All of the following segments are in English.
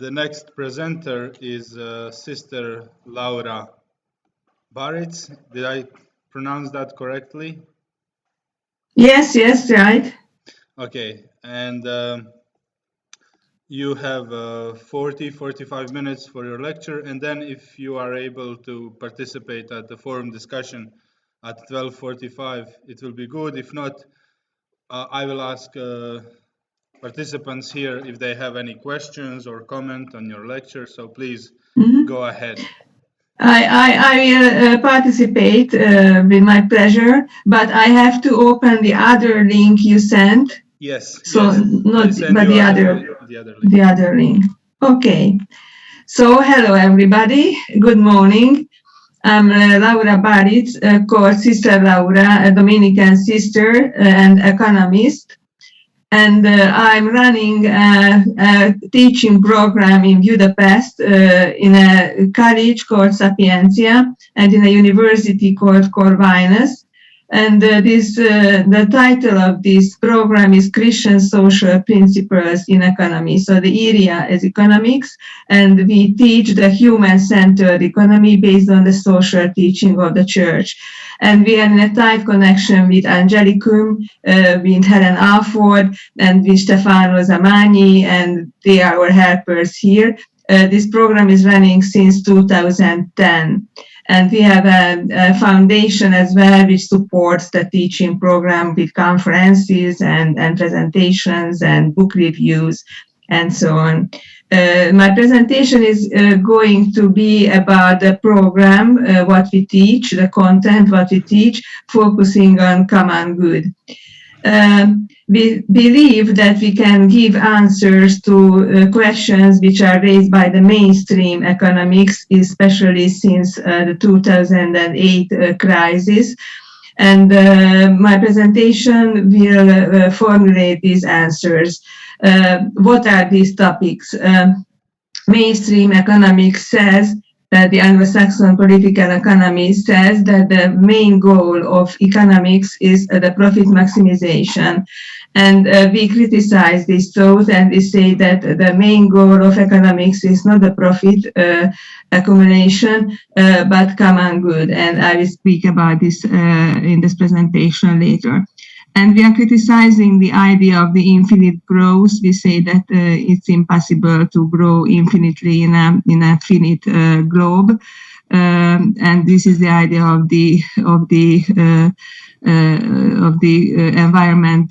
the next presenter is Sister Sarolta Baritz. Did I pronounce that correctly? Yes, right. Okay, and you have 45 minutes for your lecture, and then if you are able to participate at the forum discussion at 12:45, it will be good. If not, I will ask participants here if they have any questions or comment on your lecture, so please go ahead. I will participate with my pleasure, but I have to open the other link you sent. Yes. So yes. not but the other link. Okay. So hello everybody. Good morning. I'm Sarolta Baritz, called Sister Laura, a Dominican sister and economist. And I'm running a teaching program in Budapest in a college called Sapientia and in a university called Corvinus. And the title of this program is Christian Social Principles in Economy. So the area is economics, and we teach the human-centered economy based on the social teaching of the church. And we are in a tight connection with Angelicum, with Helen Alford, and with Stefano Zamagni, and they are our helpers here. This program is running since 2010. And we have a foundation as well, which supports the teaching program with conferences and presentations and book reviews and so on. My presentation is going to be about the program, what we teach, the content, what we teach, focusing on common good. We believe that we can give answers to questions which are raised by the mainstream economics, especially since the 2008 crisis. And my presentation will formulate these answers. What are these topics? Mainstream economics says that the Anglo-Saxon political economy says that the main goal of economics is the profit maximization. And we criticize this thought, and we say that the main goal of economics is not the profit accumulation, but common good. And I will speak about this in this presentation later. And we are criticizing the idea of the infinite growth. We say that it's impossible to grow infinitely in a finite globe, and this is the idea of the environment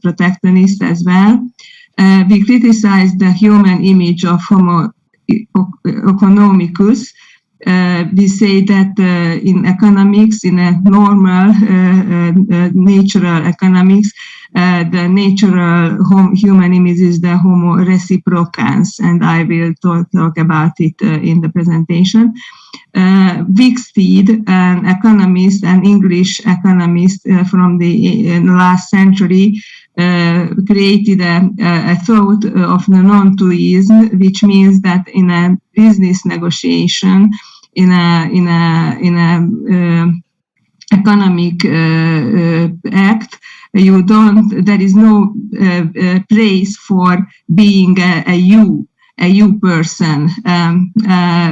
protectionist as well. We criticize the human image of Homo economicus. We say that in economics, in a normal natural economics, the natural human image is the Homo reciprocans, and I will talk about it in the presentation. Wicksteed, an economist, an English economist from the last century, created a thought of non-tuism, which means that in a business negotiation, in a economic act, there is no place for being a you person,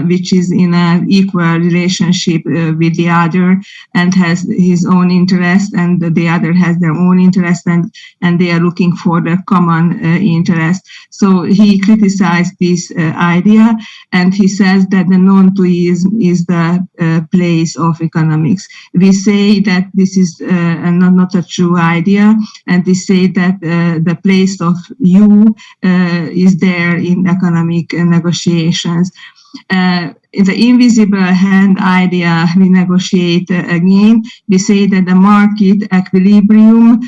which is in an equal relationship with the other and has his own interest, and the other has their own interest, and they are looking for the common interest. So he criticized this idea, and he says that the non-tuism is the place of economics. We say that this is not a true idea, and we say that the place of you is there in economic negotiations. The invisible hand idea we negotiate again. We say that the market equilibrium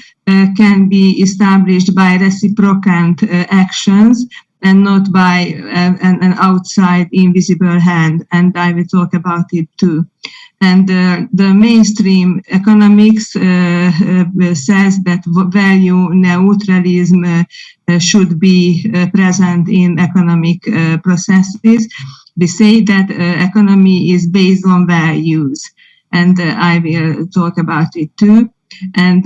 can be established by reciprocant actions and not by an outside invisible hand, and I will talk about it too. And the mainstream economics says that value neutralism should be present in economic processes. We say that economy is based on values, and I will talk about it too. And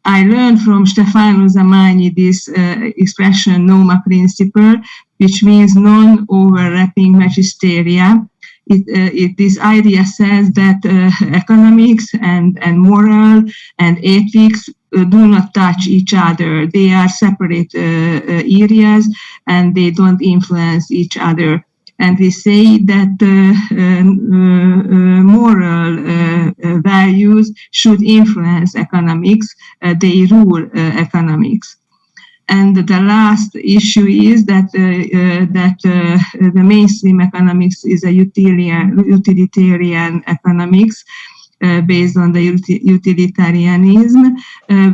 I learned from Stefano Zamagni this expression NOMA principle, which means non-overlapping magisteria. This idea says that economics and moral and ethics do not touch each other. They are separate areas and they don't influence each other. And we say that moral values should influence economics. They rule economics. And the last issue is that the mainstream economics is a utilitarian economics based on the utilitarianism.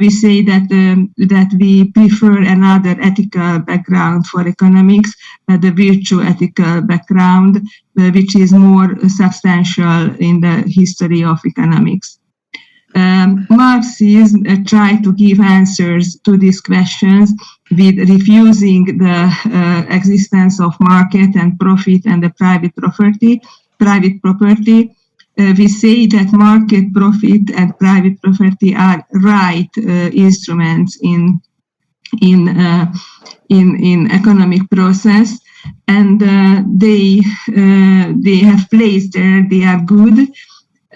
We say that we prefer another ethical background for economics, the virtue ethical background, which is more substantial in the history of economics. Marxism tried to give answers to these questions with refusing the existence of market and profit and the private property. We say that market, profit, and private property are right instruments in economic process, and they have place there. They are good.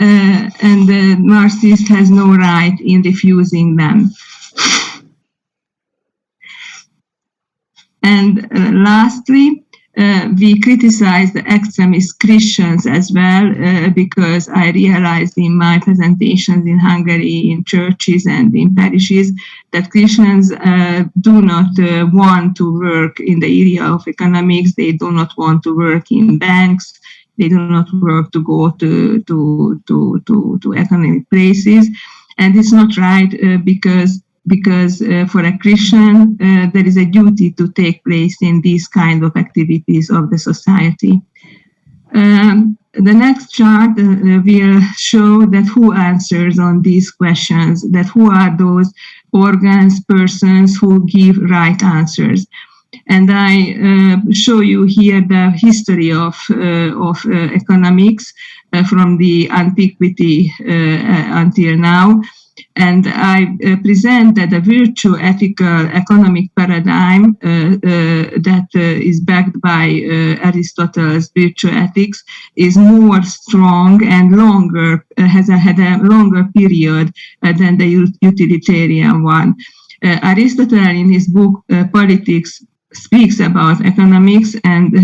And the Marxist has no right in refusing them. And lastly, we criticize the extremist Christians as well, because I realized in my presentations in Hungary, in churches and in parishes, that Christians do not want to work in the area of economics. They do not want to work in banks. They do not work to go to economic places, and it's not right because for a Christian there is a duty to take place in these kind of activities of the society. The next chart will show that who answers on these questions, that who are those organs, persons who give right answers. And I show you here the history of economics from the antiquity until now. And I present that the virtue ethical economic paradigm that is backed by Aristotle's virtue ethics is more strong and longer, had a longer period than the utilitarian one. Aristotle in his book Politics speaks about economics, and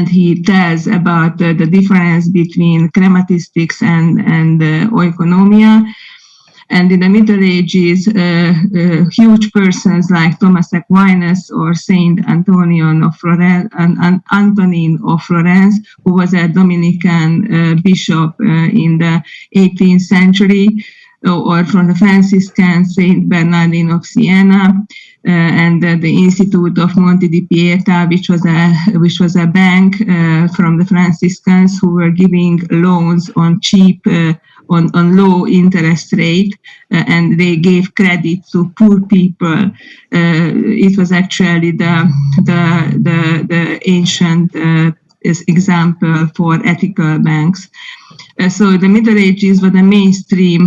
he tells about the difference between chrematistics and oikonomia. And in the Middle Ages, huge persons like Thomas Aquinas or Saint Antonin of Florence, who was a Dominican bishop in the 18th century, or from the Franciscans, Saint Bernardine of Siena, and the Institute of Monte di Pieta, which was a bank from the Franciscans who were giving loans on cheap, on low interest rate, and they gave credit to poor people. It was actually the ancient example for ethical banks. So the Middle Ages were the mainstream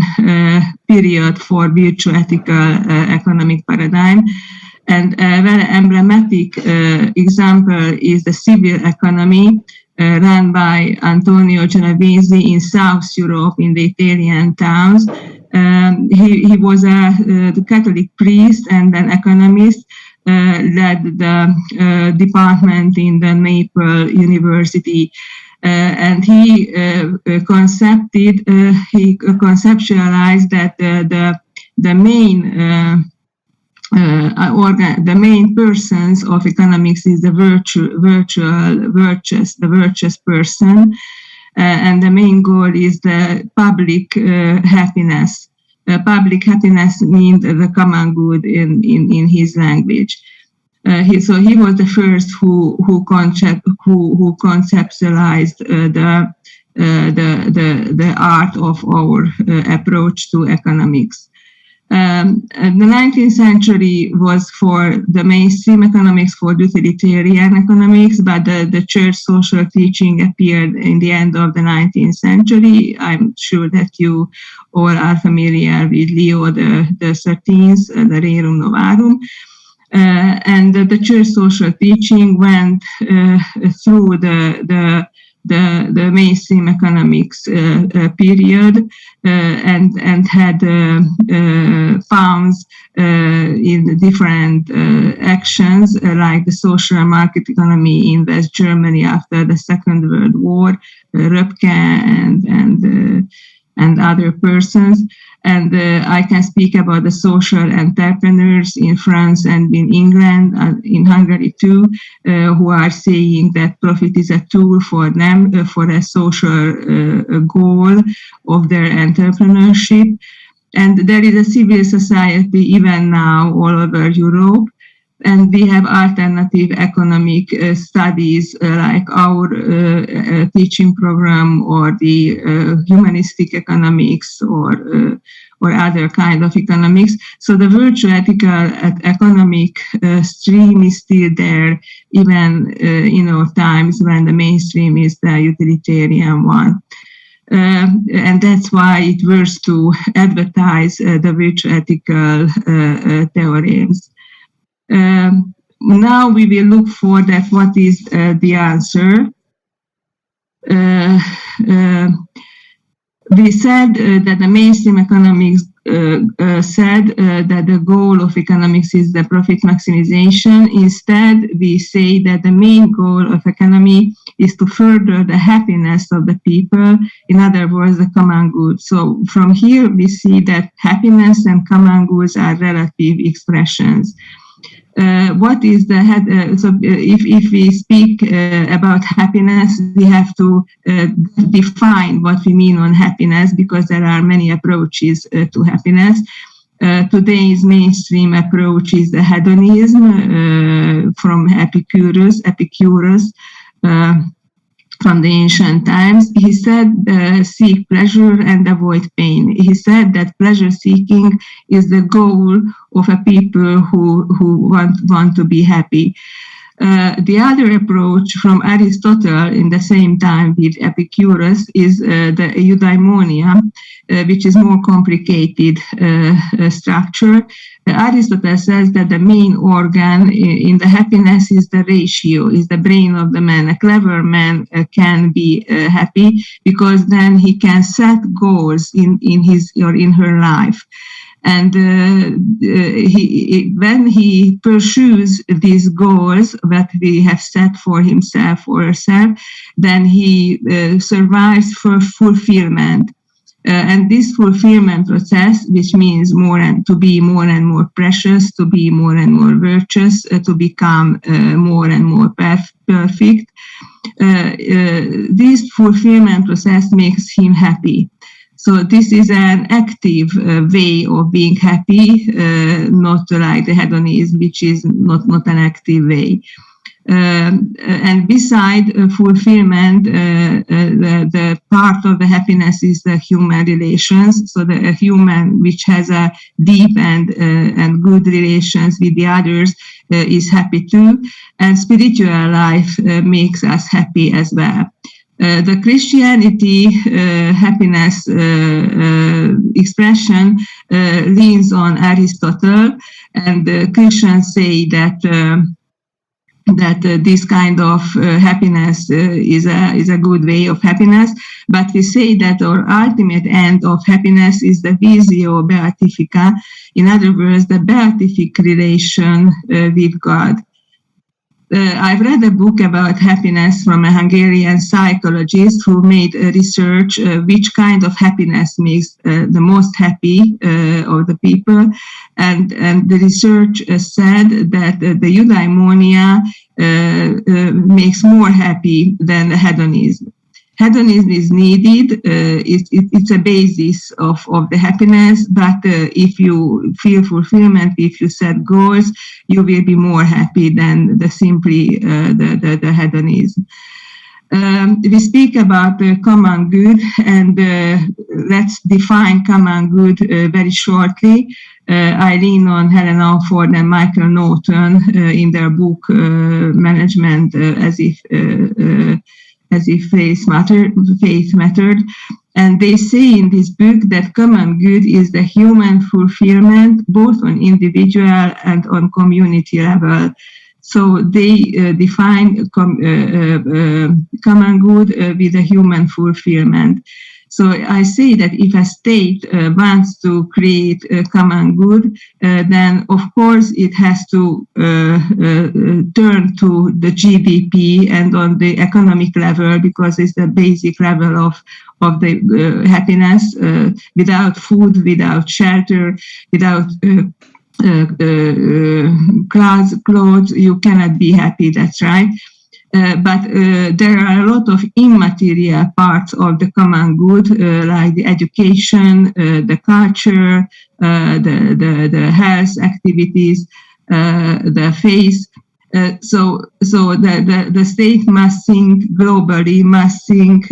period for virtue ethical economic paradigm. And a very emblematic example is the civil economy run by Antonio Genovese in South Europe, in the Italian towns. He was the Catholic priest and an economist, led the department in the Maple University. And he conceptualized that the main persons of economics is the virtuous person, and the main goal is the public happiness. Public happiness means the common good in his language. He was the first who conceptualized the art of our approach to economics. The 19th century was for the mainstream economics, for utilitarian economics, but the church social teaching appeared in the end of the 19th century. I'm sure that you all are familiar with Leo the 13th, the Rerum Novarum. And the church social teaching went through the mainstream economics period and had founds in different actions like the social market economy in West Germany after the Second World War, Röpke and other persons. And I can speak about the social entrepreneurs in France and in England, in Hungary too, who are saying that profit is a tool for them, for a social goal of their entrepreneurship. And there is a civil society even now all over Europe. And we have alternative economic studies like our teaching program, or the humanistic economics, or other kind of economics. So the virtual ethical economic stream is still there, even in times when the mainstream is the utilitarian one. And that's why it works to advertise the virtual ethical theorems. Now we will look for that. What is the answer? We said that the mainstream economics said that the goal of economics is the profit maximization. Instead, we say that the main goal of economy is to further the happiness of the people, in other words, the common good. So from here, we see that happiness and common goods are relative expressions. What is the if we speak about happiness, we have to define what we mean on happiness, because there are many approaches to happiness. Today's mainstream approach is the hedonism from Epicurus from the ancient times. He said, seek pleasure and avoid pain. He said that pleasure seeking is the goal of a people who want to be happy. The other approach from Aristotle in the same time with Epicurus is the eudaimonia, which is more complicated structure. Aristotle says that the main organ in the happiness is the ratio, is the brain of the man. A clever man can be happy because then he can set goals in his or in her life. And when he pursues these goals that he has set for himself or herself, then he survives for fulfillment. And this fulfillment process, which means to be more and more precious, to be more and more virtuous, to become more and more perfect, this fulfillment process makes him happy. So this is an active way of being happy, not like the hedonism, which is not an active way. And beside fulfillment, the part of the happiness is the human relations. So the human which has a deep and good relations with the others is happy too. And spiritual life makes us happy as well. The Christianity happiness expression leans on Aristotle, and Christians say that this kind of happiness is a good way of happiness, but we say that our ultimate end of happiness is the visio beatifica, in other words, the beatific relation with God. I've read a book about happiness from a Hungarian psychologist who made research which kind of happiness makes the most happy of the people. And the research said that the eudaimonia makes more happy than the hedonism. Hedonism is needed, it's a basis of the happiness, but if you feel fulfillment, if you set goals, you will be more happy than simply the hedonism. we speak about common good, and let's define common good very shortly. I lean on Helen Alford and Michael Norton in their book Management as if faith mattered. And they say in this book that common good is the human fulfillment, both on individual and on community level. So they define common good with a human fulfillment. So I say that if a state wants to create a common good, then of course it has to turn to the GDP and on the economic level, because it's the basic level of the happiness. Without food, without shelter, without clothes, you cannot be happy. That's right. But there are a lot of immaterial parts of the common good, like the education, the culture, the health activities, the faith. So the state must think globally, must think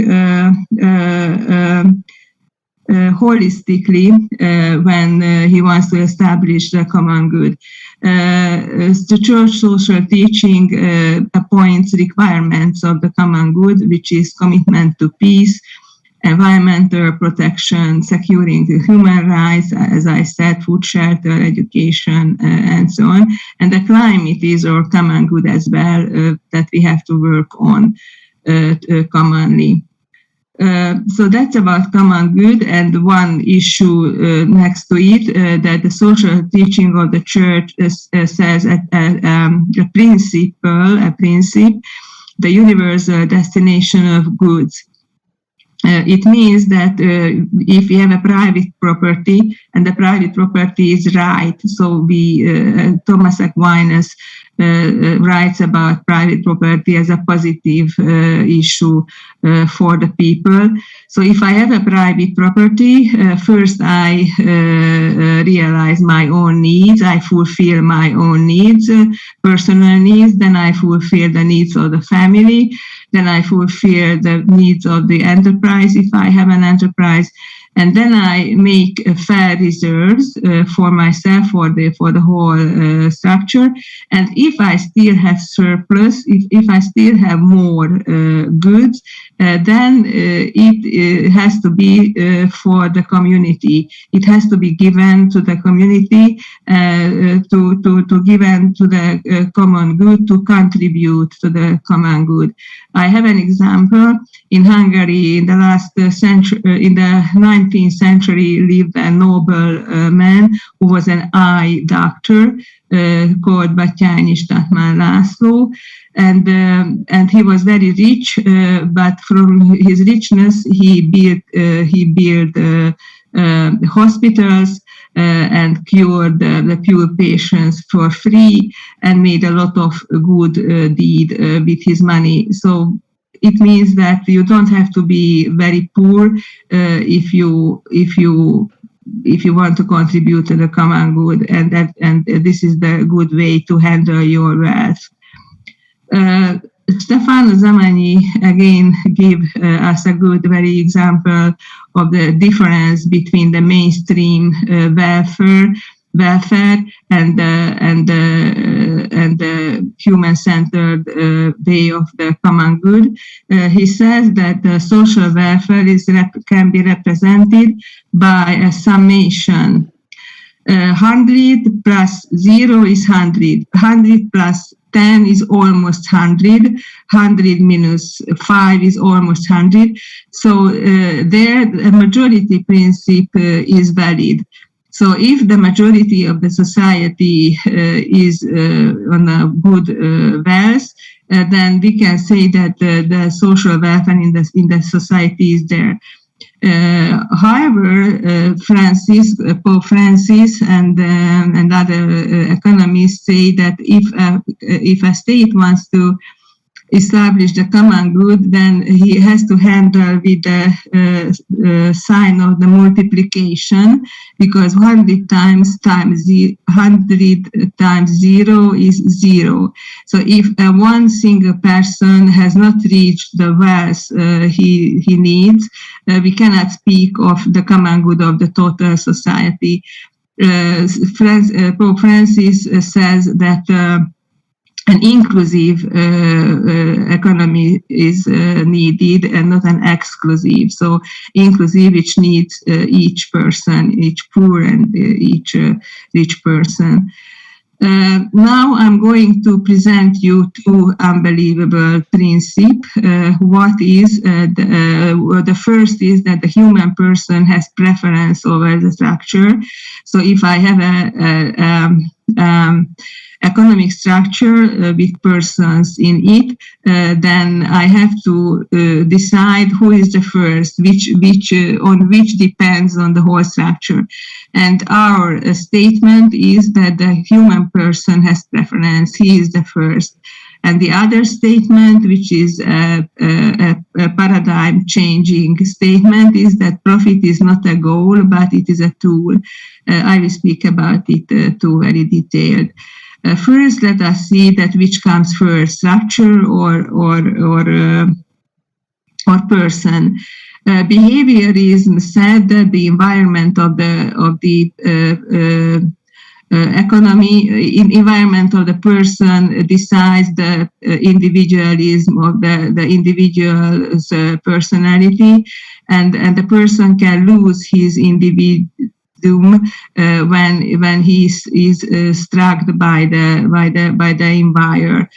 holistically when he wants to establish the common good. The church social teaching appoints requirements of the common good, which is commitment to peace, environmental protection, securing human rights, as I said, food, shelter, education, and so on. And the climate is our common good as well, that we have to work on commonly. So that's about common good, and one issue next to it, that the social teaching of the church says a principle, the universal destination of goods. It means that if we have a private property and the private property is right, so Thomas Aquinas writes about private property as a positive issue for the people. So if I have a private property, first I realize my own needs, I fulfill my own needs, personal needs, then I fulfill the needs of the family, then I fulfill the needs of the enterprise if I have an enterprise, and then I make fair reserves for myself, for the whole structure. And if I still have surplus, if I still have more goods, then it has to be for the community. It has to be given to the community, to given to the common good, to contribute to the common good. I have an example. In Hungary, in the last century, in the 19th century, lived a noble man who was an eye doctor called Batthyány Statman László, and he was very rich. But from his richness, he built hospitals and cured the poor patients for free, and made a lot of good deed with his money. So it means that you don't have to be very poor if you want to contribute to the common good, and this is the good way to handle your wealth. Stefano Zamanyi again gave us a good very example of the difference between the mainstream welfare and the human-centered way of the common good. He says that the social welfare can be represented by a summation. 100 plus 0 is 100. 100 plus 10 is almost 100. 100 minus 5 is almost 100. So there, the majority principle is valid. So if the majority of the society is on a good wealth, then we can say that the social welfare in the society is there. However, Pope Francis and other economists say that if a state wants to establish the common good, then he has to handle with the sign of the multiplication, because 100 times 0 is 0. So if one single person has not reached the wealth he needs, we cannot speak of the common good of the total society. Pope Francis says that an inclusive economy is needed and not an exclusive. So inclusive, which needs each person, each poor and each rich person. Now I'm going to present you two unbelievable principles. What is the first is that the human person has preference over the structure. So if I have a economic structure with persons in it, then I have to decide who is the first, on which depends on the whole structure. And our statement is that the human person has preference; he is the first. And the other statement, which is a paradigm-changing statement, is that profit is not a goal, but it is a tool. I will speak about it too, very detailed. First, let us see that which comes first, structure or person. Behaviorism said that the environment of the economy, environment of the person decides the individualism of the individual's personality, and the person can lose his individuality when he is struck by the environment.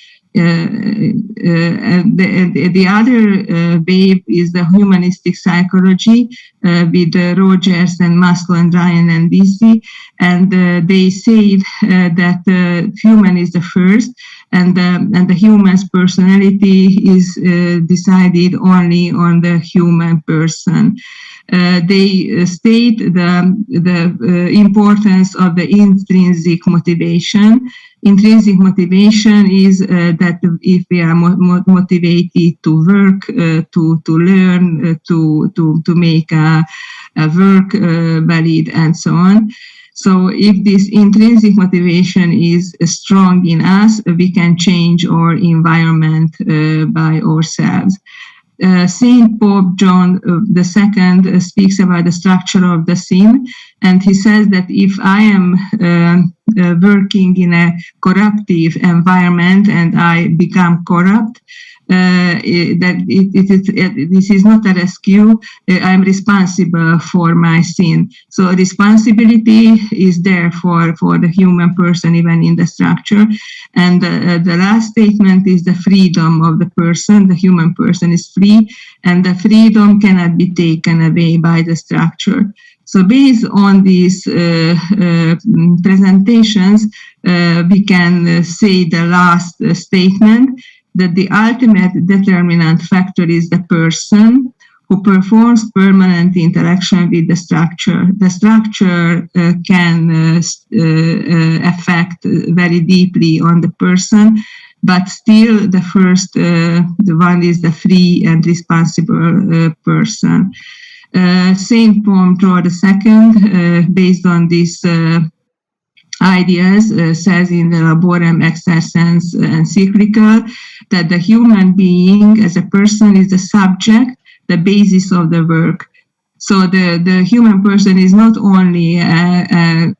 The other wave is the humanistic psychology with Rogers and Maslow and Ryan and DC, and they say that human is the first, and the human's personality is decided only on the human person. They state the importance of the intrinsic motivation. Intrinsic motivation is that if we are motivated to work, to learn, to make a work valid, and so on. So if this intrinsic motivation is strong in us, we can change our environment by ourselves. Saint Pope John II speaks about the structure of the sin, and he says that if I am working in a corruptive environment and I become corrupt, this is not a rescue. I'm responsible for my sin. So responsibility is there for the human person, even in the structure. And the last statement is the freedom of the person. The human person is free, and the freedom cannot be taken away by the structure. So based on these presentations, we can say the last statement, that the ultimate determinant factor is the person who performs permanent interaction with the structure. The structure can affect very deeply on the person, but still the first the one is the free and responsible person. Saint Paul II, based on these ideas, says in the Laborem Exercens Encyclical that the human being as a person is the subject, the basis of the work. So the human person is not only a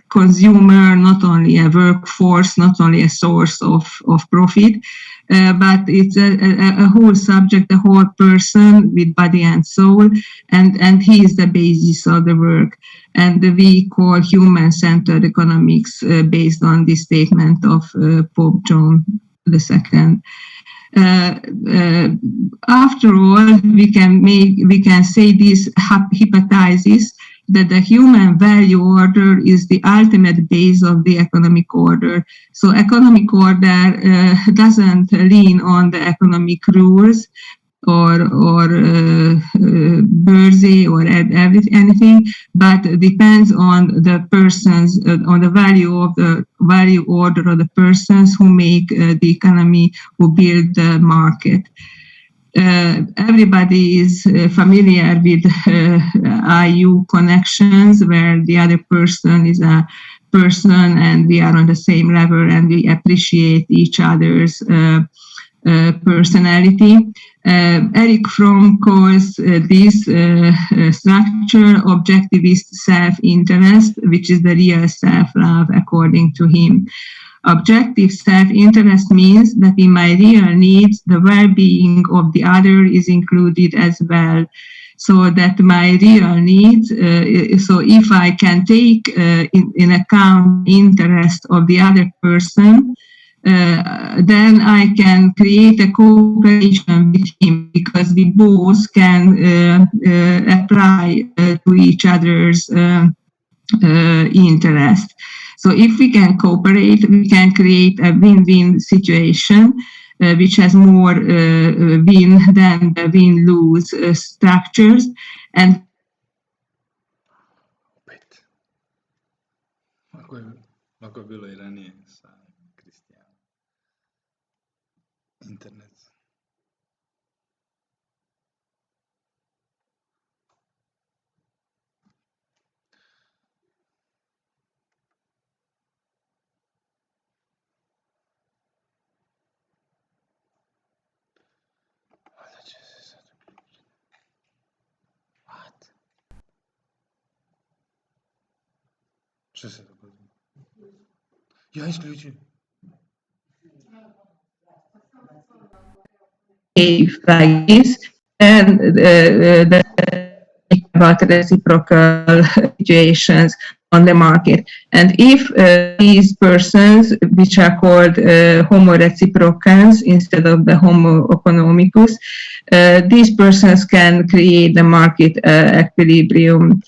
consumer, not only a workforce, not only a source of profit, but it's a whole subject, a whole person with body and soul, and he is the basis of the work. And we call human-centered economics based on this statement of Pope John II. After all, we can say this hypothesis that the human value order is the ultimate base of the economic order. So economic order doesn't lean on the economic rules. Börsy or anything, but depends on the persons, on the value of the value order of the persons who make the economy, who build the market. Everybody is familiar with IU connections, where the other person is a person and we are on the same level and we appreciate each other's personality. Eric Fromm calls this structure objectivist self-interest, which is the real self-love according to him. Objective self-interest means that in my real needs, the well-being of the other is included as well. So that my real needs, so if I can take in account interest of the other person, then I can create a cooperation with him, because we both can apply to each other's interest. So if we can cooperate, we can create a win-win situation, which has more win than the win-lose structures. And Ako je bilo i ranije sa Kristijanom. Internet. Što se dogodilo? Ja isključim. Like this, and about reciprocal situations on the market. And if these persons, which are called homo reciprocans instead of the homo economicus, these persons can create the market equilibrium.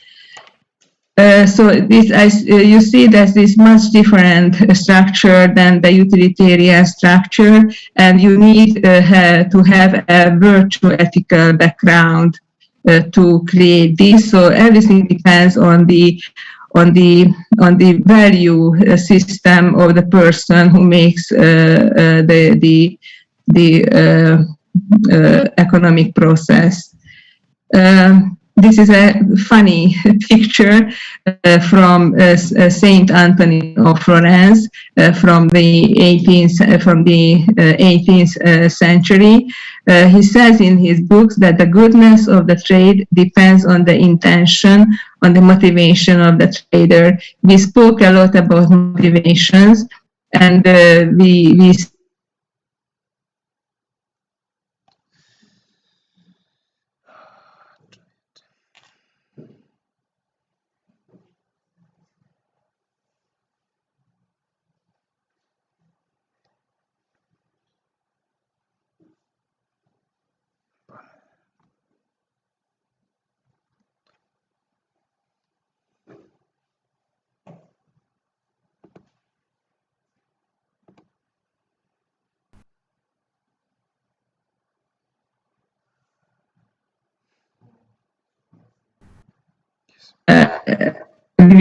So this, you see that this much different structure than the utilitarian structure, and you need to have a virtual ethical background to create this. So everything depends on the value system of the person who makes the economic process. This is a funny picture from Saint Anthony of Florence from the 18th century. He says in his books that the goodness of the trade depends on the intention, on the motivation of the trader. We spoke a lot about motivations, and we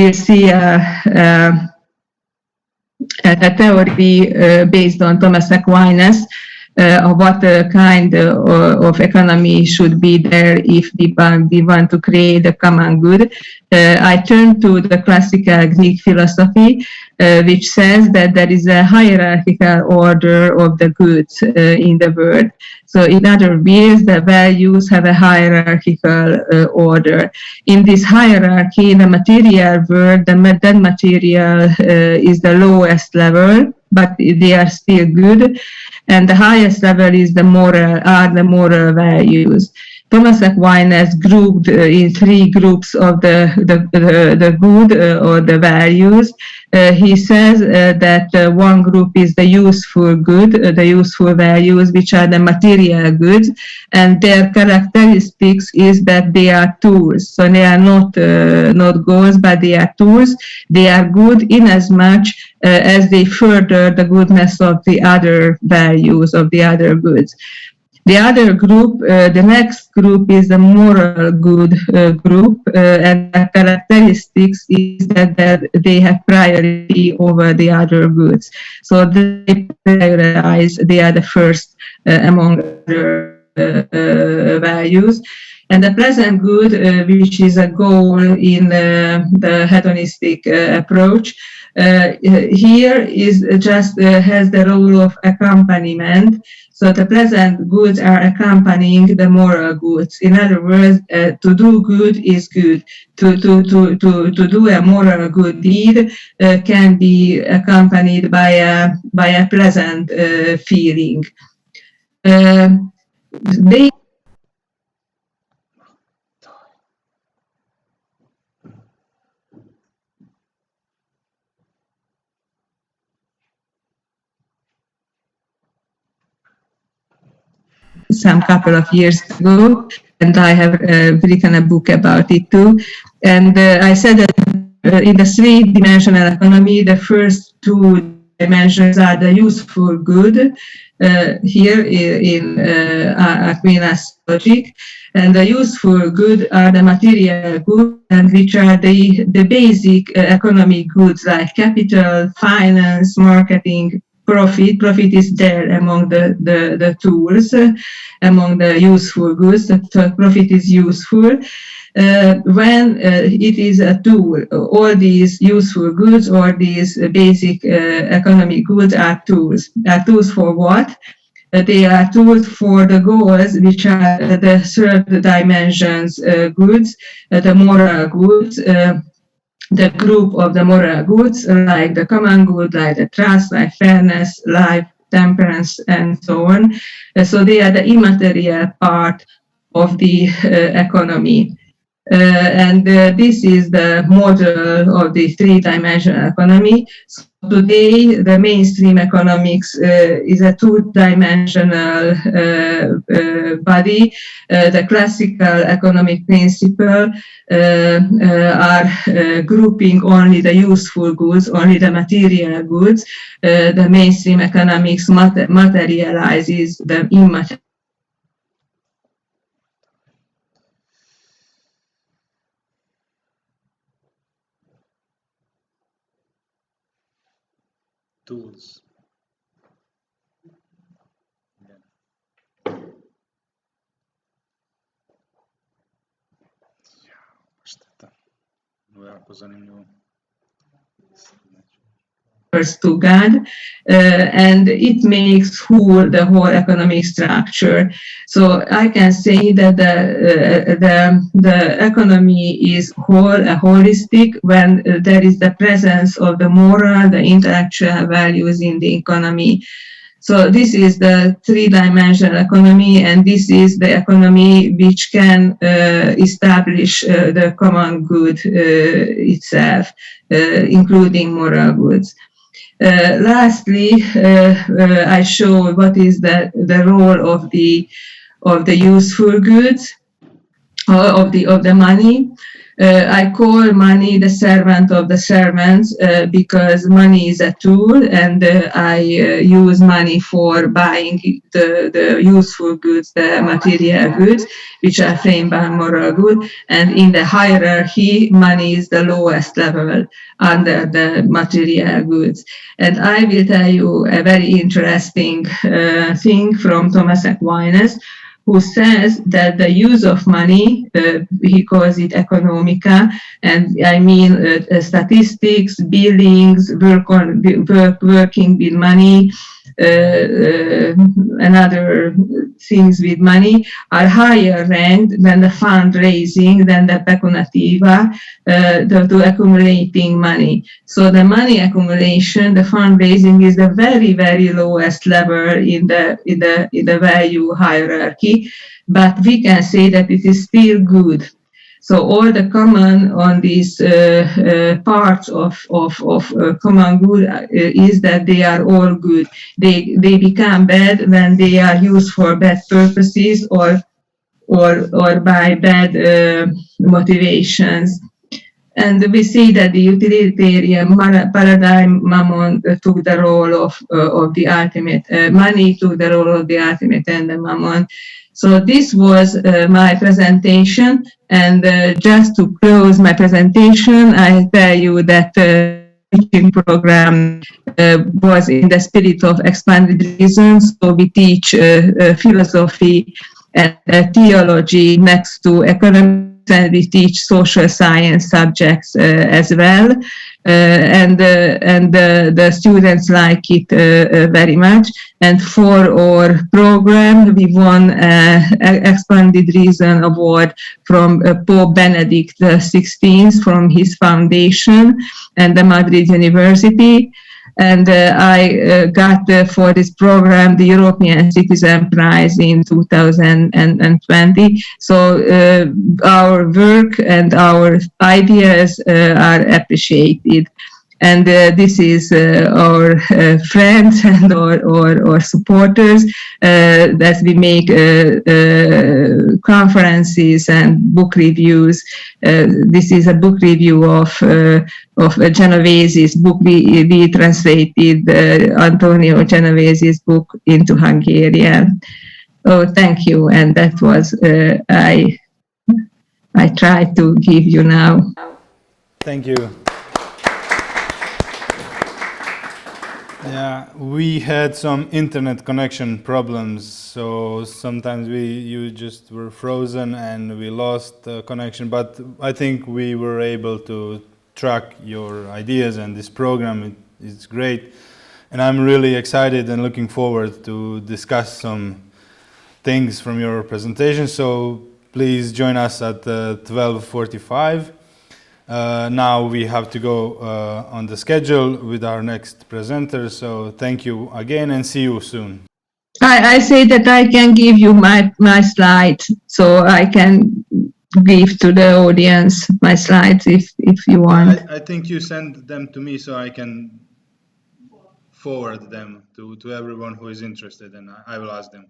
will see a theory based on Thomas Aquinas of what kind of economy should be there if we want to create a common good. I turn to the classical Greek philosophy, which says that there is a hierarchical order of the goods in the world. So in other words, the values have a hierarchical order. In this hierarchy, in the material world, that material is the lowest level, but they are still good. And the highest level is the moral values. Thomas Aquinas grouped in three groups of the good or the values. He says that one group is the useful good, the useful values, which are the material goods, and their characteristics is that they are tools. So they are not goals, but they are tools. They are good in as much as they further the goodness of the other values, of the other goods. The other group, the next group is the moral good group, and the characteristics is that they have priority over the other goods. So they prioritize, they are the first among other values. And the present good, which is a goal in the hedonistic approach, here is just has the role of accompaniment. So the present goods are accompanying the moral goods. In other words, to do good is good. To do a moral good deed can be accompanied by a pleasant feeling. They some couple of years ago, and I have written a book about it too. And I said that in the three-dimensional economy, the first two dimensions are the useful good, here in Aquinas logic, and the useful good are the material goods, and which are the basic economic goods like capital, finance, marketing, profit. Profit is there among the tools, among the useful goods. The profit is useful. When it is a tool, all these useful goods or these basic economic goods are tools. Are tools for what? They are tools for the goals, which are the third dimensions goods, the moral goods, the group of the moral goods, like the common good, like the trust, like fairness, life, temperance, and so on. So they are the immaterial part of the economy. And this is the model of the three-dimensional economy. So today, the mainstream economics is a two-dimensional body. The classical economic principle are grouping only the useful goods, only the material goods. The mainstream economics materializes the immaterial. Tools. To God, and it makes the whole economic structure. So I can say that the economy is holistic when there is the presence of the moral, the intellectual values in the economy. So this is the three-dimensional economy, and this is the economy which can establish the common good itself, including moral goods. Lastly, I show what is the role of the useful goods, of the money. I call money the servant of the servants because money is a tool, and I use money for buying the useful goods, the material goods, which are framed by moral good. And in the hierarchy, money is the lowest level under the material goods. And I will tell you a very interesting thing from Thomas Aquinas, who says that the use of money, he calls it economica, and I mean statistics, billings, working with money, and other things with money are higher ranked than the fundraising, than the peculativa, to accumulating money. So the money accumulation, the fundraising is the very, very lowest level in the value hierarchy, but we can say that it is still good. So all the common on these parts of common good is that they are all good. They become bad when they are used for bad purposes or by bad motivations. And we see that the utilitarian paradigm Mammon took the role of the ultimate, money took the role of the ultimate and the Mammon. So this was my presentation, and just to close my presentation, I tell you that teaching program was in the spirit of expanded reason. So we teach philosophy and theology next to economics, and we teach social science subjects as well. And the students like it very much. And for our program, we won Expanded Reason Award from Pope Benedict XVI from his foundation and the Madrid University. And I got for this program the European Citizen Prize in 2020. So our work and our ideas are appreciated. And this is our friends and our supporters that we make conferences and book reviews. This is a book review of Genovese's book. We translated Antonio Genovese's book into Hungarian. Oh, thank you. And that was I tried to give you now. Thank you. Yeah, we had some internet connection problems, so sometimes you just were frozen and we lost connection, but I think we were able to track your ideas, and this program is great, and I'm really excited and looking forward to discuss some things from your presentation. So please join us at 12:45. Now we have to go on the schedule with our next presenter, so thank you again and see you soon. I say that I can give you my slides, so I can give to the audience my slides if you want. I think you send them to me so I can forward them to everyone who is interested, and I will ask them.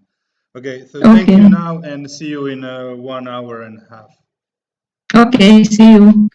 Okay, so thank you now, and see you in 1 hour and a half. Okay, see you.